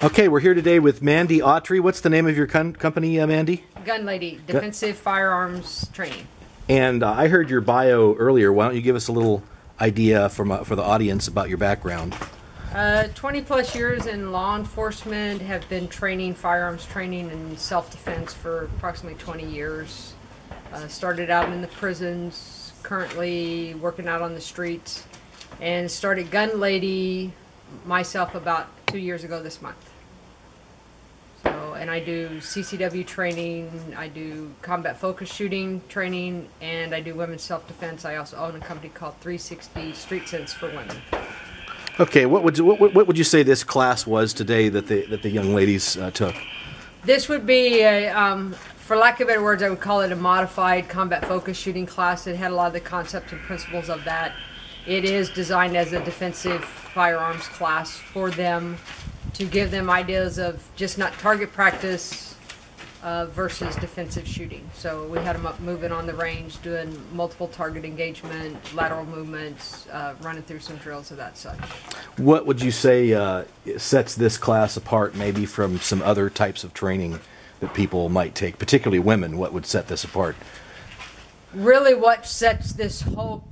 Okay, we're here today with Mandy Autry. What's the name of your company, Mandy? Gunlady, Defensive Firearms Training. And I heard your bio earlier. Why don't you give us a little idea for the audience about your background? 20 plus years in law enforcement, have been training firearms training and self-defense for approximately 20 years. Started out in the prisons, currently working out on the streets, and started Gunlady myself about 2 years ago this month. So, and I do CCW training, I do combat focus shooting training, and I do women's self-defense. I also own a company called 360 Street Sense for Women. Okay, what would you say this class was today that the young ladies took? This would be, for lack of better words, I would call it a modified combat focus shooting class. It had a lot of the concepts and principles of that. It is designed as a defensive firearms class for them, to give them ideas of just not target practice versus defensive shooting. So we had them up moving on the range, doing multiple target engagement, lateral movements, running through some drills of that such. What would you say sets this class apart maybe from some other types of training that people might take, particularly women? What would set this apart? Really what sets this whole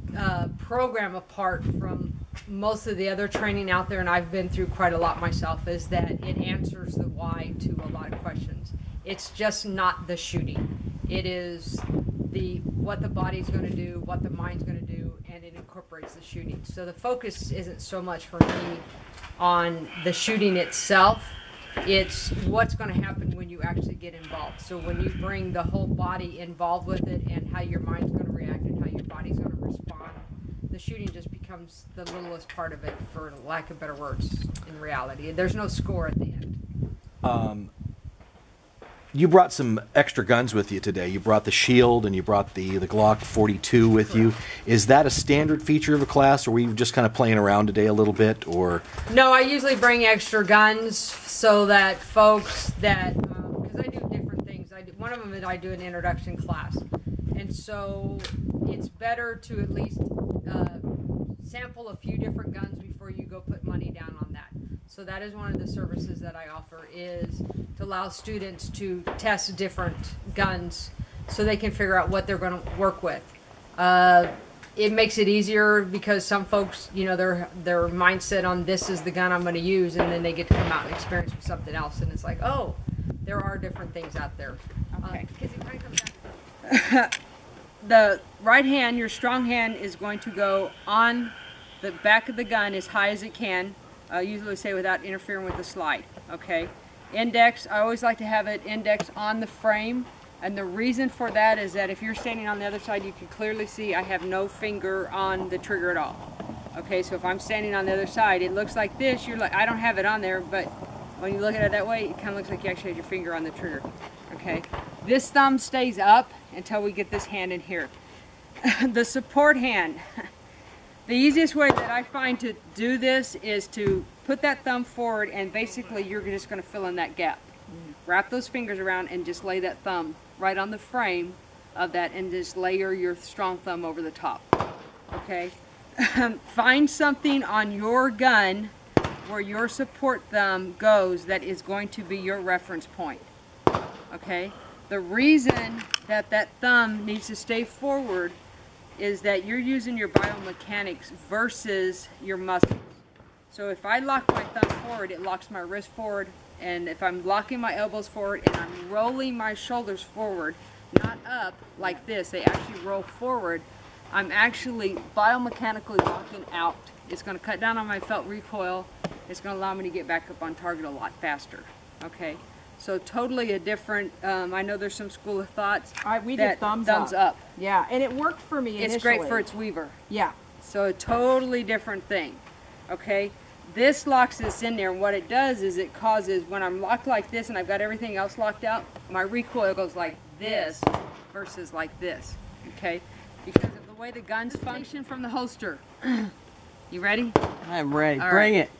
program apart from most of the other training out there, and I've been through quite a lot myself, is that it answers the why to a lot of questions. It's just not the shooting. It is what the body's going to do, what the mind's going to do, and it incorporates the shooting. So the focus isn't so much for me on the shooting itself. It's what's going to happen when you actually get involved. So when you bring the whole body involved with it, and how your mind's going to react and how your body's going to respond, the shooting just becomes the littlest part of it, for lack of better words, in reality. There's no score at the end. You brought some extra guns with you today. You brought the Shield and you brought the Glock 42 with you. Is that a standard feature of a class, or were you just kind of playing around today a little bit? Or no, I usually bring extra guns so that folks that, because I do different things. One of them is I do an introduction class, and so it's better to at least sample a few different guns before you go put money down on that. So that is one of the services that I offer, is to allow students to test different guns so they can figure out what they're going to work with. It makes it easier because some folks, you know, their mindset on this is the gun I'm going to use, and then they get to come out and experience with something else, and it's like, oh, there are different things out there. Okay. Because it kind of comes back. The right hand, your strong hand, is going to go on the back of the gun as high as it can. I usually say without interfering with the slide. Okay. Index, I always like to have it index on the frame, and the reason for that is that if you're standing on the other side, you can clearly see I have no finger on the trigger at all. Okay, so if I'm standing on the other side, it looks like this. You're like, I don't have it on there, but when you look at it that way, it kind of looks like you actually have your finger on the trigger. Okay, this thumb stays up until we get this hand in here. The support hand. The easiest way that I find to do this is to put that thumb forward, and basically you're just going to fill in that gap. Wrap those fingers around and just lay that thumb right on the frame of that, and just layer your strong thumb over the top. Okay? Find something on your gun where your support thumb goes that is going to be your reference point. Okay? The reason that that thumb needs to stay forward is that you're using your biomechanics versus your muscles. So if I lock my thumb forward, it locks my wrist forward, and if I'm locking my elbows forward and I'm rolling my shoulders forward, not up like this, they actually roll forward, I'm actually biomechanically locking out. It's going to cut down on my felt recoil. It's going to allow me to get back up on target a lot faster. Okay? So totally a different, I know there's some school of thoughts. We did thumbs up. Yeah, and it worked for me initially. It's great for its weaver. Yeah. So a totally different thing. Okay? This locks this in there, and what it does is it causes, when I'm locked like this and I've got everything else locked out, my recoil goes like this versus like this. Okay? Because of the way the guns function from the holster. You ready? I'm ready. All Bring right. it.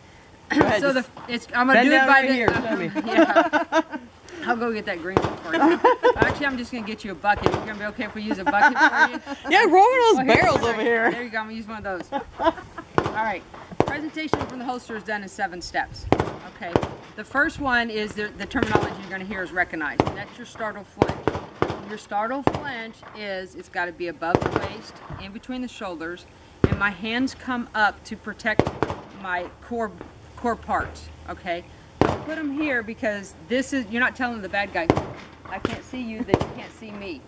Ahead, So I'm gonna do it by right here. Show me. Yeah. I'll go get that green one for you. Actually, I'm just gonna get you a bucket. You're gonna be okay if we use a bucket for you? Yeah, rolling those Here, barrels over here. There you go. I'm gonna use one of those. All right. Presentation from the holster is done in 7 steps. Okay. The first one is the terminology you're going to hear is recognize. That's your startle flinch. Your startle flinch is, it's got to be above the waist, in between the shoulders, and my hands come up to protect my core parts, okay? Don't put them here because this is, you're not telling the bad guy, I can't see you, that you can't see me,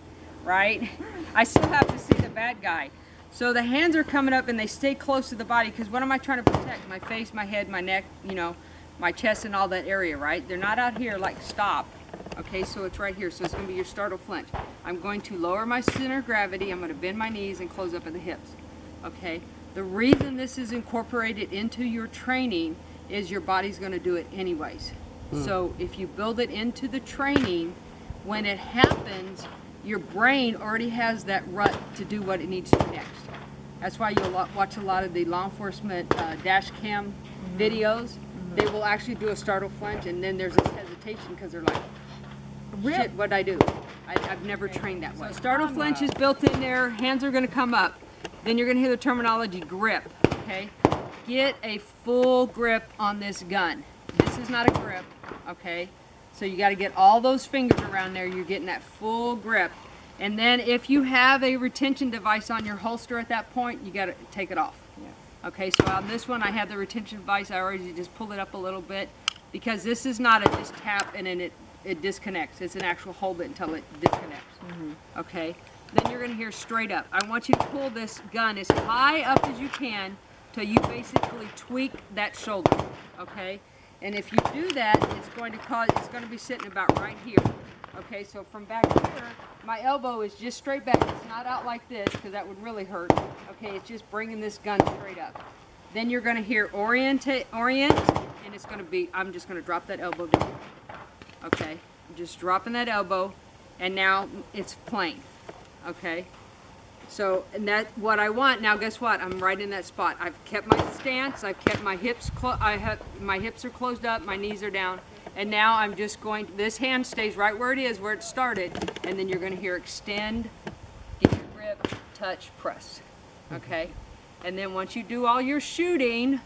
right? I still have to see the bad guy. So the hands are coming up and they stay close to the body because what am I trying to protect? My face, my head, my neck, you know, my chest and all that area, right? They're not out here like stop. Okay, so it's right here. So it's going to be your startle flinch. I'm going to lower my center of gravity. I'm going to bend my knees and close up at the hips. Okay, the reason this is incorporated into your training is your body's going to do it anyways. So if you build it into the training, when it happens, your brain already has that rut to do what it needs to next. That's why you'll watch a lot of the law enforcement dash cam videos. They will actually do a startle flinch and then there's a hesitation because they're like, shit, what'd I do? I've never trained that way. So startle flinch is built in there, hands are gonna come up. Then you're gonna hear the terminology grip, okay? Get a full grip on this gun. This is not a grip, okay? So you gotta get all those fingers around there, you're getting that full grip. And then if you have a retention device on your holster at that point, you gotta take it off. Yeah. Okay, so on this one I have the retention device, I already just pulled it up a little bit because this is not a just tap and then it disconnects. It's an actual hold it until it disconnects. Okay, then you're gonna hear straight up. I want you to pull this gun as high up as you can till you basically tweak that shoulder, okay? And if you do that, it's going to be sitting about right here. Okay, so from back here, my elbow is just straight back. It's not out like this because that would really hurt. Okay, it's just bringing this gun straight up. Then you're going to hear orient, and it's going to be, I'm just going to drop that elbow down. Okay, I'm just dropping that elbow, and now it's plain. Okay, so and that's what I want. Now guess what? I'm right in that spot. I've kept my stance. I've kept my hips. My hips are closed up. My knees are down. And now I'm just going. This hand stays right where it is, where it started. And then you're going to hear extend, get your grip, touch, press. Okay. And then once you do all your shooting,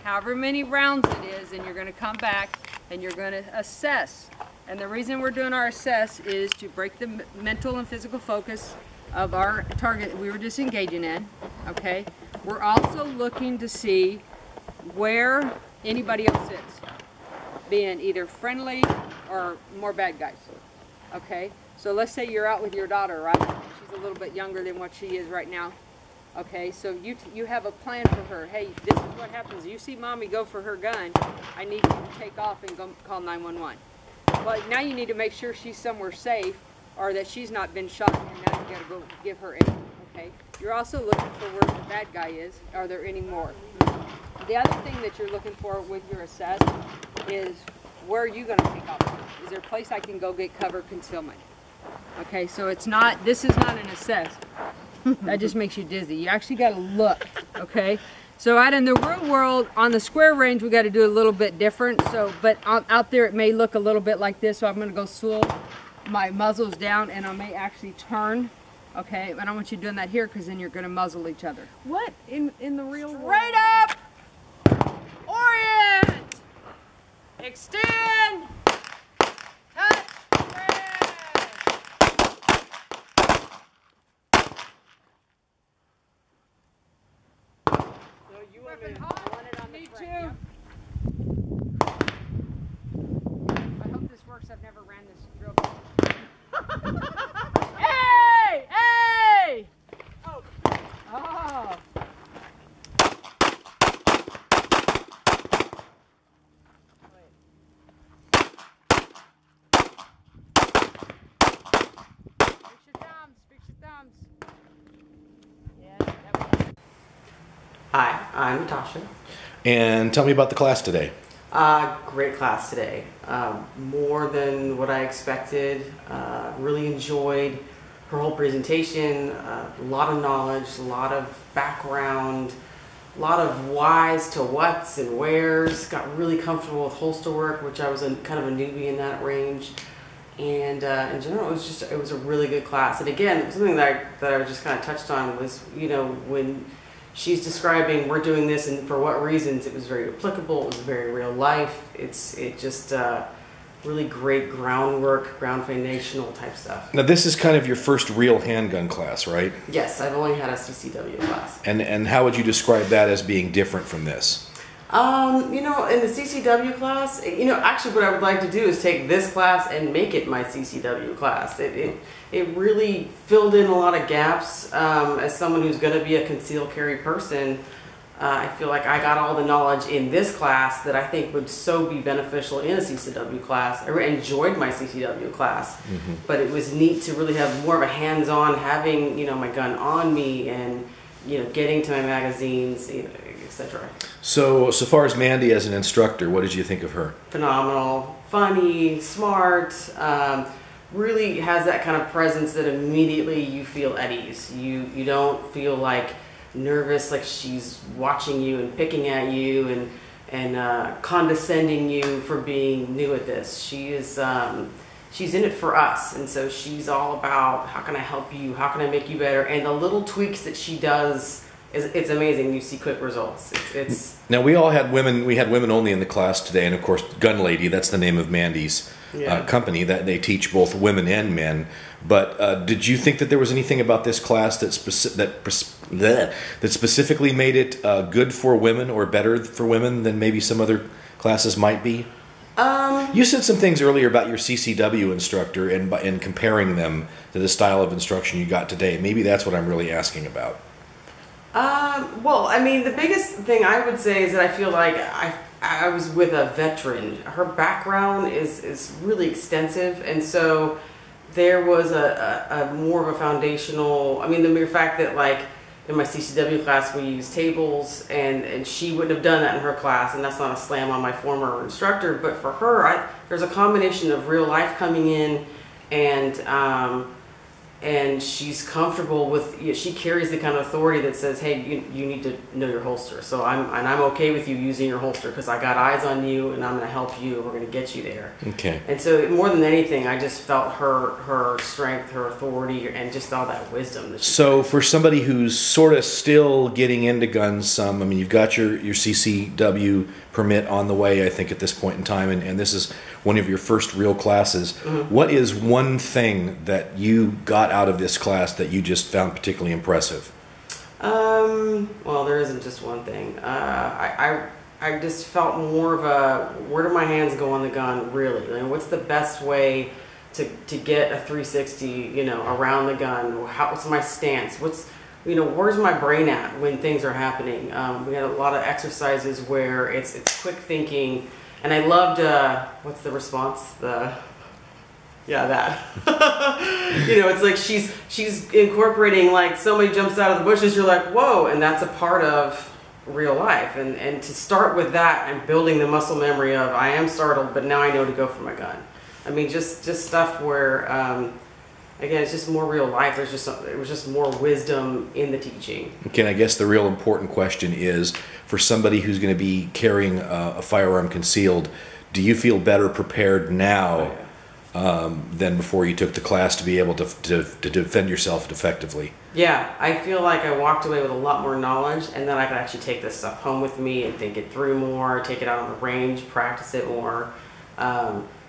however many rounds it is, then you're going to come back and you're going to assess. And the reason we're doing our assess is to break the mental and physical focus of our target that we were just engaging in, okay? We're also looking to see where anybody else sits, being either friendly or more bad guys, okay? So let's say you're out with your daughter, right? She's a little bit younger than what she is right now, okay? So you have a plan for her. Hey, this is what happens. You see mommy go for her gun, I need you to take off and go call 911. Well, now you need to make sure she's somewhere safe or that she's not been shot, and now you gotta go give her aid, okay? You're also looking for where the bad guy is. Are there any more? The other thing that you're looking for with your assess is where are you gonna take off? Is there a place I can go get cover concealment? Okay, so it's not, this is not an assess. That just makes you dizzy. You actually gotta look, okay? So out in the real world, on the square range, we gotta do a little bit different. So, but out there it may look a little bit like this, so I'm gonna go swoop my muzzle's down and I may actually turn, okay? But I don't want you doing that here because then you're going to muzzle each other. What in the real world? Straight up! Orient! Extend! Touch! Press! So you want it on the front, yeah? I hope this works. I've never ran this drill before. Hey! Hey! Oh. Oh. Fix your thumbs. Fix your thumbs. Yeah, that was. Hi, I'm Natasha. And tell me about the class today. Great class today. More than what I expected. Really enjoyed her whole presentation. A lot of knowledge, a lot of background, a lot of whys to whats and wheres. Got really comfortable with holster work, which I was kind of a newbie in that range. And in general, it was a really good class. And again, something that I just kind of touched on was, you know, when she's describing we're doing this and for what reasons. It was very applicable. It was very real life. It just really great groundwork, ground foundational type stuff. Now, this is kind of your first real handgun class, right? Yes, I've only had a CCW class. And how would you describe that as being different from this? You know, in the CCW class, you know, actually what I would like to do is take this class and make it my CCW class. It really filled in a lot of gaps. As someone who's going to be a concealed carry person, I feel like I got all the knowledge in this class that I think would so be beneficial in a CCW class. I enjoyed my CCW class, but it was neat to really have more of a hands-on, having, you know, my gun on me and, you know, getting to my magazines, you know, etc. So far as Mandy as an instructor, what did you think of her? Phenomenal, funny, smart, really has that kind of presence that immediately you feel at ease. You don't feel like nervous, like she's watching you and picking at you and condescending you for being new at this. She is she's in it for us, and so she's all about how can I help you, how can I make you better, and the little tweaks that she does. It's amazing. You see quick results. It's now we all had women. We had women only in the class today, and of course, Gunlady. That's the name of Mandy's company. That they teach both women and men. But did you think that there was anything about this class that specifically made it good for women or better for women than maybe some other classes might be? You said some things earlier about your CCW instructor and comparing them to the style of instruction you got today. Maybe that's what I'm really asking about. Well, I mean, the biggest thing I would say is that I feel like I was with a veteran. Her background is really extensive, and so there was a more of a foundational. I mean, the mere fact that like in my CCW class we used tables, and she wouldn't have done that in her class, and that's not a slam on my former instructor, but for her, there's a combination of real life coming in, and she's comfortable with, you know, she carries the kind of authority that says, hey, you need to know your holster. So I'm okay with you using your holster because I got eyes on you and I'm going to help you. We're going to get you there. Okay. And so more than anything, I just felt her strength, her authority, and just all that wisdom. That so for somebody who's sort of still getting into guns some, I mean, you've got your CCW permit on the way, I think, at this point in time, and this is one of your first real classes. What is one thing that you got out of this class that you just found particularly impressive? Well, there isn't just one thing. I just felt more of a, where do my hands go on the gun, really? Like, what's the best way to get a 360, you know, around the gun? What's my stance? You know, where's my brain at when things are happening? We had a lot of exercises where it's quick thinking, and I loved, what's the response? That. You know, it's like she's incorporating, like somebody jumps out of the bushes, you're like, whoa, and that's a part of real life. And to start with that and building the muscle memory of, I am startled, but now I know to go for my gun. I mean, just stuff where, again, it's just more real life. It was just more wisdom in the teaching. Okay, and I guess the real important question is, for somebody who's going to be carrying a firearm concealed, do you feel better prepared now than before you took the class to be able to defend yourself effectively? Yeah, I feel like I walked away with a lot more knowledge, and then I could actually take this stuff home with me and think it through more, take it out on the range, practice it more.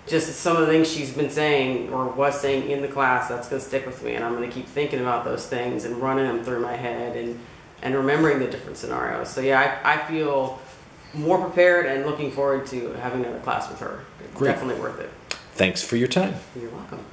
Just some of the things she's been saying or was saying in the class, that's going to stick with me, and I'm going to keep thinking about those things and running them through my head and remembering the different scenarios. So yeah, I feel more prepared and looking forward to having another class with her. Great. Definitely worth it. Thanks for your time. You're welcome.